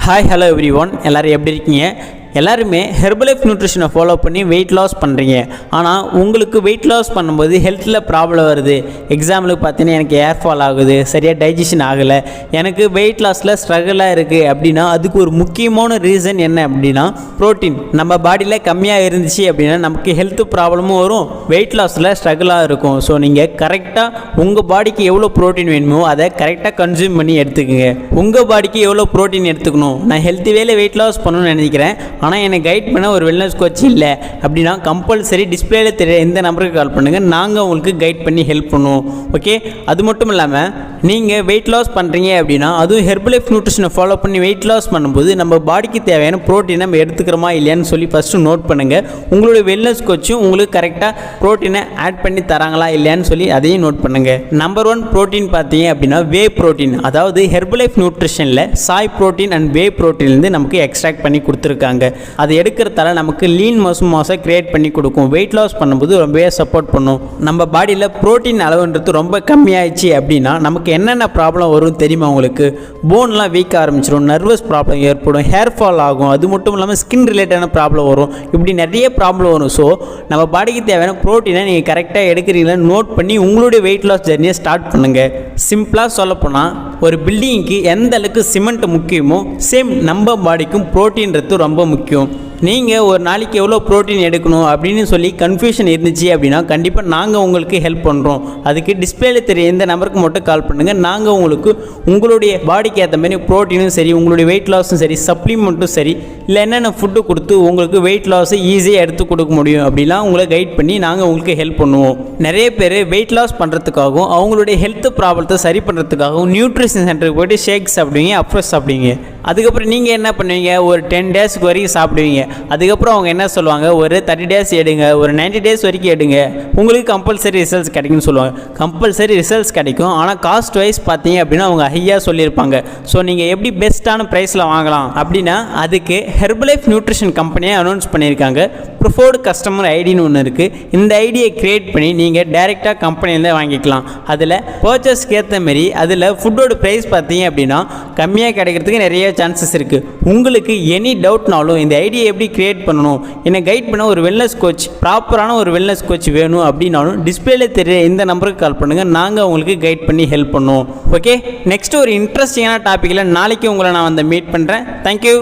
Hi hello every one, எல்லோரும் எப்படி இருக்கீங்க? எல்லாருமே ஹெர்பலைஃப் நியூட்ரிஷனை ஃபாலோ பண்ணி வெயிட் லாஸ் பண்ணுறீங்க. ஆனால் உங்களுக்கு வெயிட் லாஸ் பண்ணும்போது ஹெல்த்தில் ப்ராப்ளம் வருது. எக்ஸாம்பிளுக்கு பார்த்தீங்கன்னா எனக்கு ஏர் ஃபால் ஆகுது, சரியாக டைஜஷன் ஆகலை, எனக்கு வெயிட் லாஸில் ஸ்ட்ரகிளாக இருக்குது அப்படின்னா அதுக்கு ஒரு முக்கியமான ரீசன் என்ன அப்படின்னா ப்ரோட்டீன் நம்ம பாடியில் கம்மியாக இருந்துச்சு அப்படின்னா நமக்கு ஹெல்த் ப்ராப்ளமும் வரும், வெயிட் லாஸில் ஸ்ட்ரகிளாக இருக்கும். ஸோ நீங்கள் கரெக்டாக உங்கள் பாடிக்கு எவ்வளோ ப்ரோட்டீன் வேணுமோ அதை கரெக்டாக கன்சியூம் பண்ணி எடுத்துக்கோங்க. உங்கள் பாடிக்கு எவ்வளோ ப்ரோட்டீன் எடுத்துக்கணும், நான் ஹெல்த்தி வேலை வெயிட் லாஸ் பண்ணணும்னு நினைக்கிறேன், ஆனால் எனக்கு கைட் பண்ண ஒரு வெல்னஸ் கோச் இல்லை அப்படின்னா கம்பல்சரி டிஸ்பிளேல தெரிய இந்த நம்பருக்கு கால் பண்ணுங்கள், நாங்கள் உங்களுக்கு கைட் பண்ணி ஹெல்ப் பண்ணுவோம். ஓகே, அது மட்டும் இல்லாமல் நீங்கள் வெயிட் லாஸ் பண்ணுறீங்க அப்படின்னா அதுவும் ஹெர்பலைஃப் நியூட்ரிஷனை ஃபாலோ பண்ணி வெயிட் லாஸ் பண்ணும்போது நம்ம பாடிக்கு தேவையான ப்ரோட்டீனை நம்ம எடுத்துக்கிறோமா இல்லையான்னு சொல்லி ஃபஸ்ட்டு நோட் பண்ணுங்கள். உங்களுடைய வெல்னஸ் கோச்சும் உங்களுக்கு கரெக்டாக ப்ரோட்டீனை ஆட் பண்ணி தராங்களா இல்லையான்னு சொல்லி அதையும் நோட் பண்ணுங்கள். நம்பர் 1 ப்ரோட்டீன் பார்த்தீங்க அப்படின்னா வே ப்ரோட்டீன், அதாவது ஹெர்பலைஃப் நியூட்ரிஷனில் சாய் ப்ரோட்டீன் அண்ட் வே ப்ரோட்டீன்லேருந்து நமக்கு எக்ஸ்ட்ராக்ட் பண்ணி கொடுத்துருக்காங்க. அது எடுக்கிறதால நமக்கு லீன் மசில் மாஸை கிரியேட் பண்ணி கொடுக்கும், வெயிட் லாஸ் பண்ணும்போது ரொம்பவே சப்போர்ட் பண்ணும். நம்ம பாடியில் ப்ரோட்டீன் அளவுன்றது ரொம்ப கம்மியாயிடுச்சு அப்படின்னா நமக்கு என்னென்ன ப்ராப்ளம் வரும் தெரியுமா உங்களுக்கு? போன்லாம் வீக் ஆரம்பிச்சிடும், நர்வஸ் ப்ராப்ளம் ஏற்படும், ஹேர் ஃபால் ஆகும், அது மட்டும் இல்லாமல் ஸ்கின் ரிலேட்டடான ப்ராப்ளம் வரும், இப்படி நிறைய ப்ராப்ளம் வரும். ஸோ நம்ம பாடிக்கு தேவையான ப்ரோட்டீனை நீங்கள் கரெக்டாக எடுக்கிறீங்களான்னு நோட் பண்ணி உங்களுடைய வெயிட் லாஸ் ஜர்னியை ஸ்டார்ட் பண்ணுங்கள். சிம்பிளாக சொல்லப்போனால் ஒரு பில்டிங்க்கு எந்த அளவுக்கு சிமெண்ட் முக்கியமோ சேம் நம்ம பாடிக்கும் ப்ரோட்டீன்றது ரொம்ப முக்கியம். நீங்கள் ஒரு நாளைக்கு எவ்வளோ ப்ரோட்டீன் எடுக்கணும் அப்படின்னு சொல்லி கன்ஃபியூஷன் இருந்துச்சு அப்படின்னா கண்டிப்பாக நாங்கள் உங்களுக்கு ஹெல்ப் பண்ணுறோம். அதுக்கு டிஸ்பிளேல தெரிய இந்த நம்பருக்கு மட்டும் கால் பண்ணுங்கள், நாங்கள் உங்களுக்கு உங்களுடைய பாடிக்கு ஏற்ற மாதிரி ப்ரோட்டீனும் சரி, உங்களுடைய வெயிட் லாஸும் சரி, சப்ளிமெண்ட்டும் சரி, இல்லை என்னென்ன ஃபுட்டு கொடுத்து உங்களுக்கு வெயிட் லாஸை ஈஸியாக எடுத்து கொடுக்க முடியும் அப்படிலாம் உங்களை கைட் பண்ணி நாங்கள் உங்களுக்கு ஹெல்ப் பண்ணுவோம். நிறைய பேர் வெயிட் லாஸ் பண்ணுறதுக்காகவும் அவங்களுடைய ஹெல்த் ப்ராப்ளத்தை சரி பண்ணுறதுக்காகவும் நியூட்ரிஷன் சென்டருக்கு போய்ட்டு ஷேக் சாப்பிடுவீங்க, அப்ரோஸ் சாப்பிடுவீங்க. அதுக்கப்புறம் நீங்கள் என்ன பண்ணுவீங்க, ஒரு 10 டேஸ்க்கு வரைக்கும் சாப்பிடுவீங்க. அதுக்கப்புறம் அவங்க என்ன சொல்லுவாங்க, ஒரு 30 டேஸ் எடுங்க, ஒரு 90 டேஸ் வரைக்கும் எடுங்க, உங்களுக்கு கம்பல்சரி ரிசல்ட்ஸ் கிடைக்கும்னு சொல்லுவாங்க. கம்பல்சரி ரிசல்ட்ஸ் கிடைக்கும், ஆனால் காஸ்ட் வைஸ் பார்த்தீங்க அப்படின்னா அவங்க ஹையாக சொல்லியிருப்பாங்க. ஸோ நீங்கள் எப்படி பெஸ்ட்டான ப்ரைஸில் வாங்கலாம் அப்படின்னா அதுக்கு ஹெர்பலைஃப் நியூட்ரிஷன் கம்பெனியை அனௌன்ஸ் பண்ணியிருக்காங்க. ப்ரிஃபர்டு கஸ்டமர் ஐடின்னு ஒன்று இருக்குது. இந்த ஐடியை க்ரியேட் பண்ணி நீங்கள் டைரெக்டாக கம்பெனியிலேருந்து வாங்கிக்கலாம். அதில் பர்ச்சேஸ்க்கு ஏற்ற மாரி அதில் ஃபுட்டோட ப்ரைஸ் பார்த்தீங்க அப்படின்னா கம்மியாக கிடைக்கிறதுக்கு நிறைய சான்சஸ் இருக்குது. உங்களுக்கு எனி டவுட்னாலும் இந்த ஐடியை எப்படி க்ரியேட் பண்ணணும், என்னை கைட் பண்ண ஒரு வெல்னஸ் கோச், ப்ராப்பரான ஒரு வெல்னஸ் கோச் வேணும் அப்படின்னாலும் டிஸ்பிளேல தெரிய இந்த நம்பருக்கு கால் பண்ணுங்கள், நாங்கள் உங்களுக்கு கைட் பண்ணி ஹெல்ப் பண்ணுவோம். ஓகே, நெக்ஸ்ட் ஒரு இன்ட்ரெஸ்டிங்கான டாப்பிக்கில் நாளைக்கு உங்களை நான் வந்து மீட் பண்ணுறேன். தேங்க்யூ.